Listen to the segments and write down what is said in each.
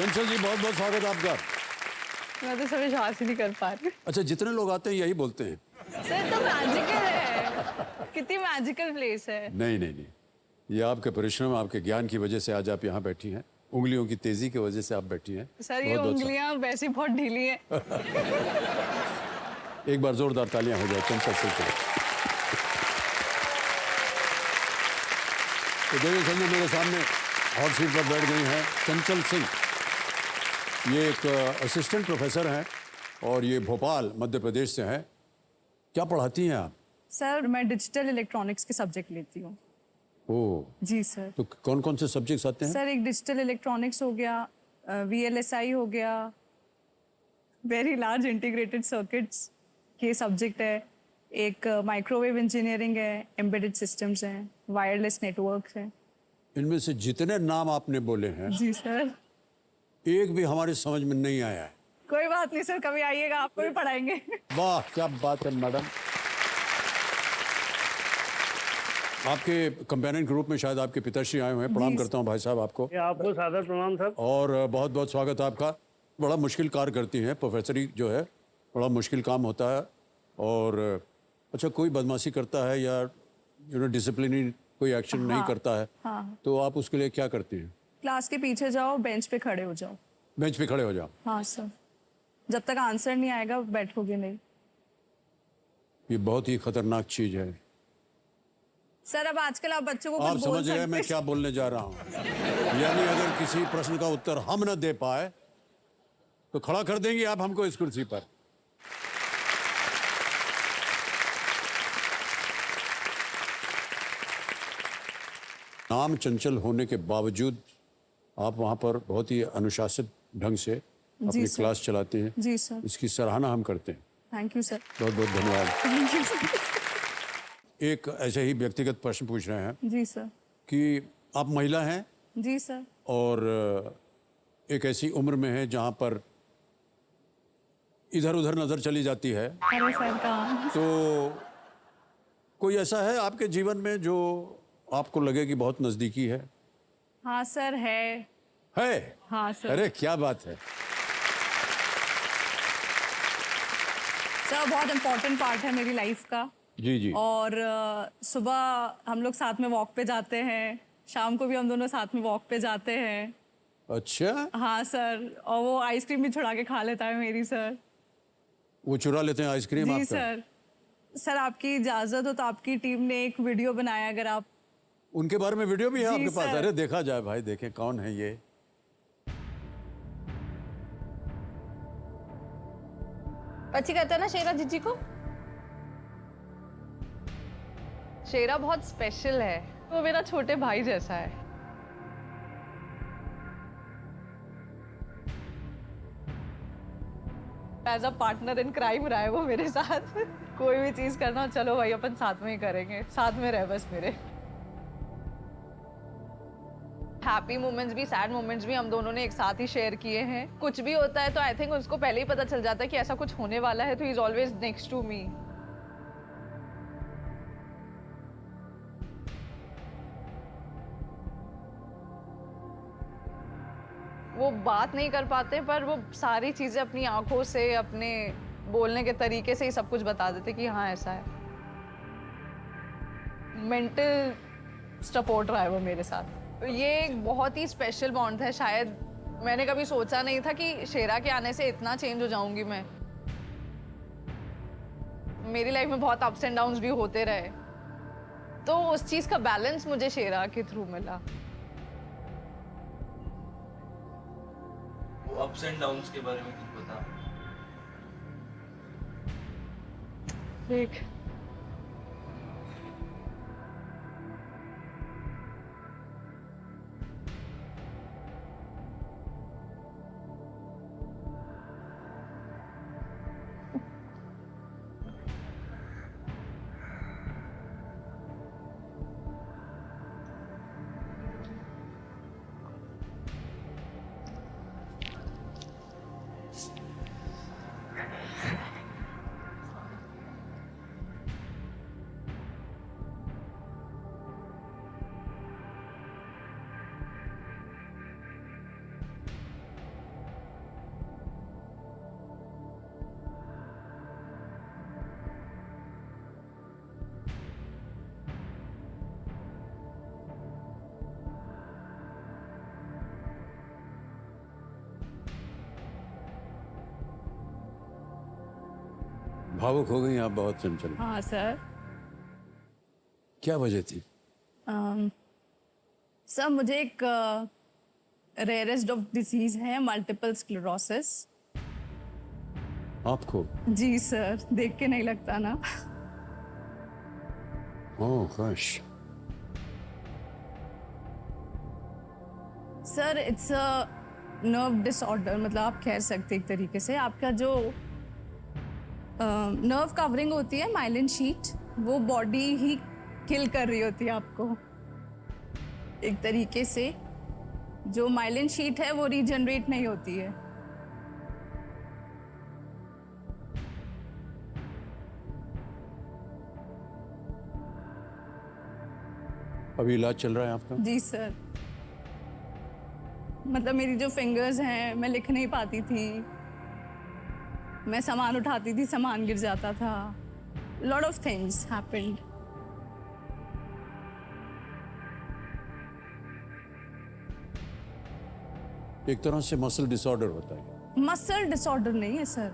चंचल जी, बहुत बहुत स्वागत आपका। मैं तो सब विश्वास ही नहीं कर पा रही। अच्छा, जितने लोग आते हैं यही बोलते हैं। सर तो मैजिकल है, कितनी मैजिकल प्लेस है। नहीं नहीं नहीं, ये आपके परिश्रम, आपके ज्ञान की वजह से आज आप यहाँ बैठी हैं, उंगलियों की तेजी की वजह से आप बैठी हैं। सर ये उंगलियां वैसे बहुत ढीली हैं। एक बार जोरदार तालियां हो जाए चंचल सिंह के लिए। तो देखिए संजय, मेरे सामने हॉट सीट पर बैठ गई हैं चंचल सिंह। ये एक असिस्टेंट प्रोफेसर हैं और ये भोपाल मध्य प्रदेश से हैं। क्या पढ़ाती हैं आप? सर मैं डिजिटल इलेक्ट्रॉनिक्स के सब्जेक्ट लेती हूँ। ओह, जी सर। तो कौन कौन से सब्जेक्ट्स आते हैं? सर एक डिजिटल इलेक्ट्रॉनिक्स हो गया, VLSI हो गया, वेरी लार्ज इंटीग्रेटेड सर्किट्स ये सब्जेक्ट है। एक माइक्रोवेव इंजीनियरिंग है, एम्बेडेड सिस्टम्स हैं, वायरलेस नेटवर्क्स हैं। इनमें से जितने नाम आपने बोले हैं, जी सर। एक भी हमारे समझ में नहीं आया है। कोई बात नहीं सर, कभी आइएगा, आपको भी पढ़ाएंगे। वाह, क्या बात है मैडम। आपके कंपेनियन ग्रुप में शायद आपके पिताश्री आए हुए हैं। प्रणाम करता हूं भाई साहब आपको। आपको सादर प्रणाम सर। और बहुत बहुत स्वागत है आपका। बड़ा मुश्किल कार्य करती हैं, प्रोफेसरी जो है बड़ा मुश्किल काम होता है। और अच्छा, कोई बदमाशी करता है या डिसिप्लिनरी कोई एक्शन नहीं करता है, तो आप उसके लिए क्या करती हैं? क्लास के पीछे जाओ, बेंच पे खड़े हो जाओ। बेंच पे खड़े हो जाओ? हाँ सर, जब तक आंसर नहीं आएगा बैठोगे नहीं। ये बहुत ही खतरनाक चीज है। सर अब आजकल आप बच्चों को आप कुछ बोल समझ रहे हैं मैं क्या बोलने जा रहा हूँ? यानी अगर किसी प्रश्न का उत्तर हम न दे पाए तो खड़ा कर देंगे आप हमको इस कुर्सी पर। नाम चंचल होने के बावजूद आप वहां पर बहुत ही अनुशासित ढंग से अपनी क्लास चलाते हैं। जी सर। इसकी सराहना हम करते हैं। Thank you sir. बहुत बहुत धन्यवाद। Thank you sir. एक ऐसे ही व्यक्तिगत प्रश्न पूछ रहे हैं जी सर। कि आप महिला हैं जी सर। और एक ऐसी उम्र में है जहां पर इधर उधर नजर चली जाती है, अरे सर कहाँ? तो कोई ऐसा है आपके जीवन में जो आपको लगे कि बहुत नजदीकी है? हाँ सर है। हाँ सर। अरे क्या बात है। सर बहुत इम्पोर्टेंट पार्ट है मेरी लाइफ का। जी जी। और सुबह हम लोग साथ में वॉक पे जाते हैं, शाम को भी हम दोनों साथ में वॉक पे जाते हैं। अच्छा, हाँ सर, और वो आइसक्रीम भी छुड़ा के खा लेता है मेरी सर। वो चुरा लेते हैं आइसक्रीम जी आपका? सर। सर आपकी इजाजत हो तो आपकी टीम ने एक वीडियो बनाया, अगर आप उनके बारे में वीडियो भी है जी आपके पास? सर। अरे देखा जाए भाई, देखें कौन है ये। अच्छी कहता है ना शेरा जीजी को। शेरा बहुत स्पेशल है, वो मेरा छोटे भाई जैसा है। As a partner in crime रहा है वो मेरे साथ। कोई भी चीज करना, चलो भाई अपन साथ में ही करेंगे, साथ में रह बस मेरे। हैप्पी मोमेंट्स भी सैड मोमेंट्स भी हम दोनों ने एक साथ ही शेयर किए हैं। कुछ भी होता है तो आई थिंक उसको पहले ही पता चल जाता है कि ऐसा कुछ होने वाला है, तो he is always next to me. वो बात नहीं कर पाते पर वो सारी चीजें अपनी आंखों से, अपने बोलने के तरीके से ही सब कुछ बता देते कि हाँ ऐसा है। मेंटल सपोर्ट रहा है वो मेरे साथ। ये एक बहुत ही स्पेशल बॉन्ड है। शायद मैंने कभी सोचा नहीं था कि शेरा के आने से इतना चेंज हो जाऊंगी मैं। मेरी लाइफ में बहुत अप्स एंड डाउन्स भी होते रहे, तो उस चीज का बैलेंस मुझे शेरा के थ्रू मिला। अप्स एंड डाउन्स के बारे में कुछ बता। देख, भावुक हो गई आप बहुत चंचल। हाँ सर। क्या वजह थी? सर मुझे एक रेयरेस्ट ऑफ डिजीज है, मल्टीपल स्क्लेरोसिस। आपको? जी सर, देख के नहीं लगता ना। ओह gosh। Sir it's a nerve disorder, मतलब आप कह सकते एक तरीके से आपका जो नर्व कवरिंग होती है माइलिन शीट, वो बॉडी ही किल कर रही होती है आपको एक तरीके से। जो माइलिन शीट है वो रीजनरेट नहीं होती है। अभी इलाज चल रहा है आपका? जी सर। मतलब मेरी जो फिंगर्स हैं, मैं लिख नहीं पाती थी, मैं सामान उठाती थी सामान गिर जाता था, लॉट ऑफ थिंग्स हैपेंड। एक तरह से मसल डिसऑर्डर होता है। मसल डिसऑर्डर नहीं है सर,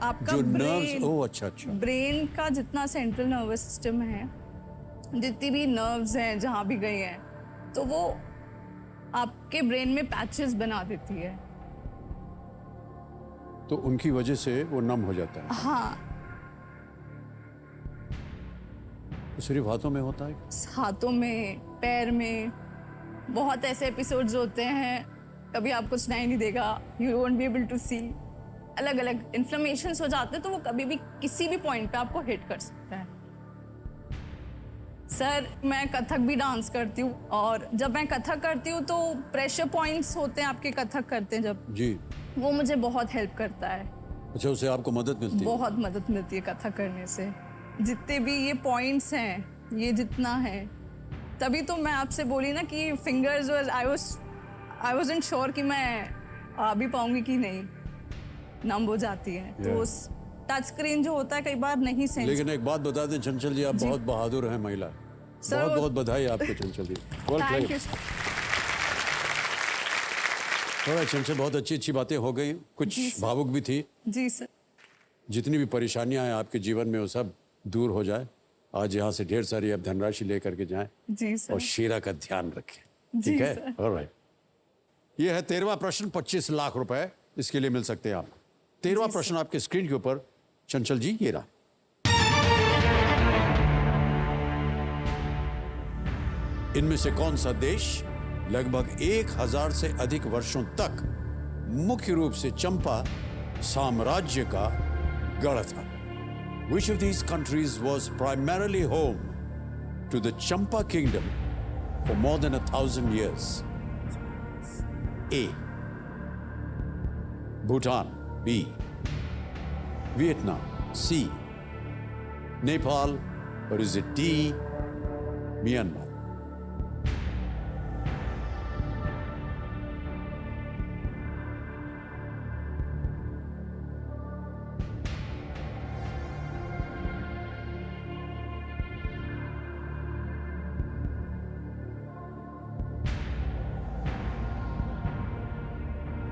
आपका जो नर्व्स, ब्रेन, ओह अच्छा अच्छा। ब्रेन का जितना सेंट्रल नर्वस सिस्टम है, जितनी भी नर्व्स हैं जहाँ भी गई हैं, तो वो आपके ब्रेन में पैचेस बना देती है। तो उनकी वजह से वो नम हो जाता है। हाँ, तो सिर्फ हाथों में होता है? हाथों में, पैर में, बहुत ऐसे एपिसोड्स होते हैं, कभी आपको सुनाई नहीं देगा, you won't be able to see. अलग अलग इन्फ्लेमेशंस हो जाते हैं, तो वो कभी भी किसी भी पॉइंट पे आपको हिट कर सकता है। सर मैं कथक भी डांस करती हूँ, और जब मैं कथक करती हूँ तो प्रेशर पॉइंट्स होते हैं आपके कथक करते हैं जब, जी। वो मुझे बहुत हेल्प करता है। अच्छा, उससे आपको मदद मिलती है? बहुत मदद मिलती है कथक करने से। जितने भी ये पॉइंट्स हैं, ये जितना है, तभी तो मैं आपसे बोली ना कि फिंगर्स, आई वाज़न्ट श्योर कि मैं आ भी पाऊंगी कि नहीं, नम हो जाती है। तो उस टच स्क्रीन जो होता है कई बार नहीं सेंस। लेकिन एक बात बता दें चंचल जी, आप बहुत बहादुर हैं महिला। सर, बहुत वो- बहुत बधाई आपको चंचल जी। Well thank played। You. Alright, चंचल, बहुत अच्छी अच्छी बातें हो गई, कुछ भावुक भी थी। जी सर। जितनी भी परेशानियां हैं आपके जीवन में वो सब दूर हो जाए। आज यहाँ से ढेर सारी आप धनराशि लेकर के जाएं जी और सर। शीरा का ध्यान रखें। जी ठीक है? सर। ऑलराइट। ये है 13वां प्रश्न, 25 लाख रुपए इसके लिए मिल सकते हैं आप। 13वां प्रश्न आपके स्क्रीन के ऊपर, चंचल जी, ये रहा। इनमें से कौन सा देश लगभग 1000 से अधिक वर्षों तक मुख्य रूप से चंपा साम्राज्य का गढ़ था? Which of these countries was primarily home to the Champa kingdom for more than 1,000 years? A. Bhutan. B. Vietnam. C. Nepal. Or is it D. Myanmar?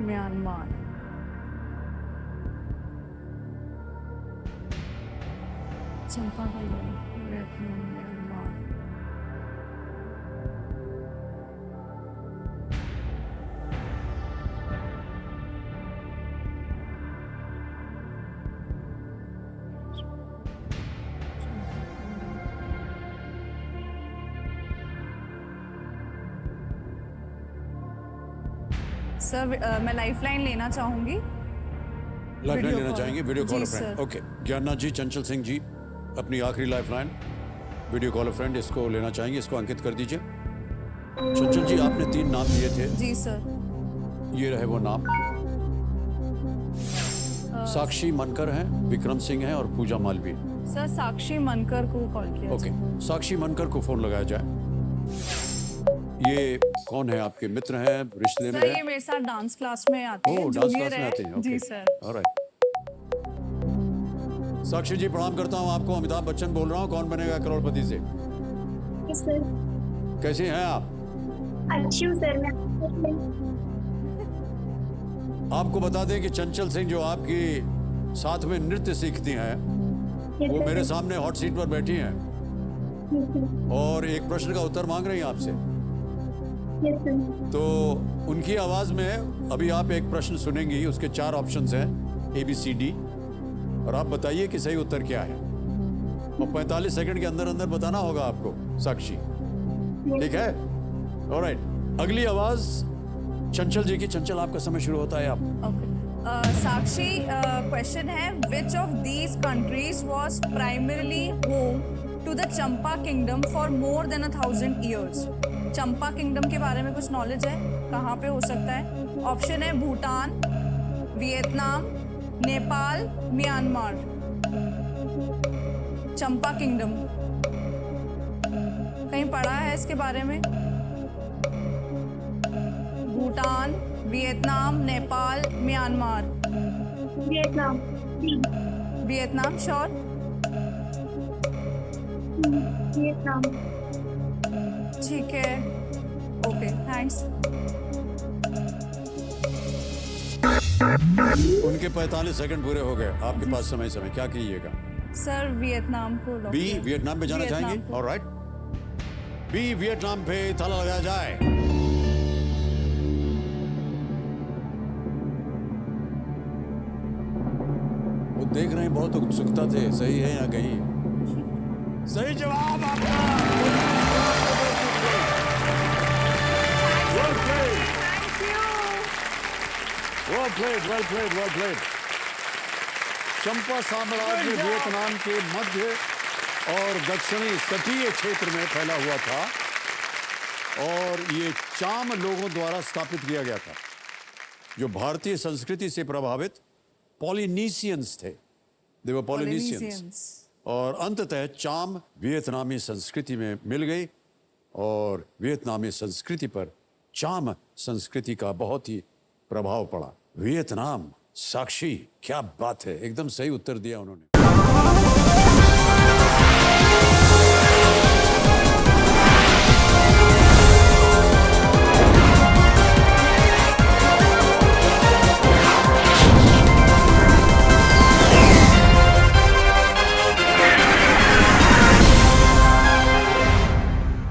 Myanmar. Champa का म्यांमार। सर मैं लाइफलाइन लेना चाहूंगी। लाइफलाइन Video लेना call। चाहेंगे? Video जी, call sir. Friend. Okay, Gyannath ji, Chanchal Singh जी, अपनी आखिरी lifeline video call friend इसको लेना चाहेंगे, इसको अंकित कर दीजिए। चंचल जी, आपने 3 नाम दिए थे, जी सर। ये रहे वो नाम। साक्षी मनकर हैं, विक्रम सिंह हैं और पूजा मालवीय। सर साक्षी मनकर को कॉल किया। ओके, साक्षी मनकर को फोन लगाया जाए। ये कौन है? आपके मित्र हैं, रिश्ते में सर ये हैं? मेरे साथ डांस क्लास में आते हैं, ओह, डांस जूनियर क्लास में है। आते हैं। जी ओके, सर। ऑलराइट। साक्षी जी, प्रणाम करता हूँ आपको। अमिताभ बच्चन बोल रहा हूँ, कौन बनेगा करोड़पति से। सर कैसे हैं आप? अच्छी हूँ सर मैं। आपको बता दें कि चंचल सिंह जो आपकी साथ में नृत्य सीखती हैं, वो मेरे सामने हॉट सीट पर बैठी हैं और एक प्रश्न का उत्तर मांग रही हैं आपसे। Yes sir. तो उनकी आवाज में अभी आप एक प्रश्न सुनेंगी, उसके 4 ऑप्शंस हैं ABCD, और आप बताइए कि सही उत्तर क्या है। और 45 सेकंड के अंदर अंदर बताना होगा आपको, साक्षी, ठीक है? ऑलराइट, अगली आवाज चंचल जी की। चंचल, आपका समय शुरू होता है। आप Okay. साक्षी, क्वेश्चन है, which of these countries was primarily home to the Champa Kingdom for more than 1,000 years? Champa kingdom के बारे में कुछ नॉलेज है? कहाँ पे हो सकता है? ऑप्शन है भूटान, वियतनाम, नेपाल, म्यांमार। चंपा किंगडम कहीं पढ़ा है इसके बारे में? Bhutan, Vietnam, Nepal, Myanmar. Vietnam. Vietnam sure? Vietnam. ठीक है, ओके, थैंक्स। उनके 45 सेकंड पूरे हो गए, आपके पास समय क्या कीजिएगा? सर वियतनाम को lock बी, किया। वियतनाम पे जाना वियतनाम चाहेंगे? को। ऑलराइट, बी वियतनाम पे ताला लगाया जाए। वो देख रहे हैं, बहुत उत्सुकता थे, सही है या कहीं? सही जवाब आपका। Well played. Well played, well played, well played. चंपा साम्राज्य वियतनाम के मध्य और दक्षिणी तटीय क्षेत्र में फैला हुआ था और ये चाम लोगों द्वारा स्थापित किया गया था, जो भारतीय संस्कृति से प्रभावित पॉलिनीशियंस थे। दे वर पॉलिनीशियंस। Polynesians। और अंततः चाम वियतनामी संस्कृति में मिल गई और वियतनामी संस्कृति पर चाम संस्कृति का बहुत ही प्रभाव पड़ा। वियतनाम, साक्षी, क्या बात है, एकदम सही उत्तर दिया उन्होंने।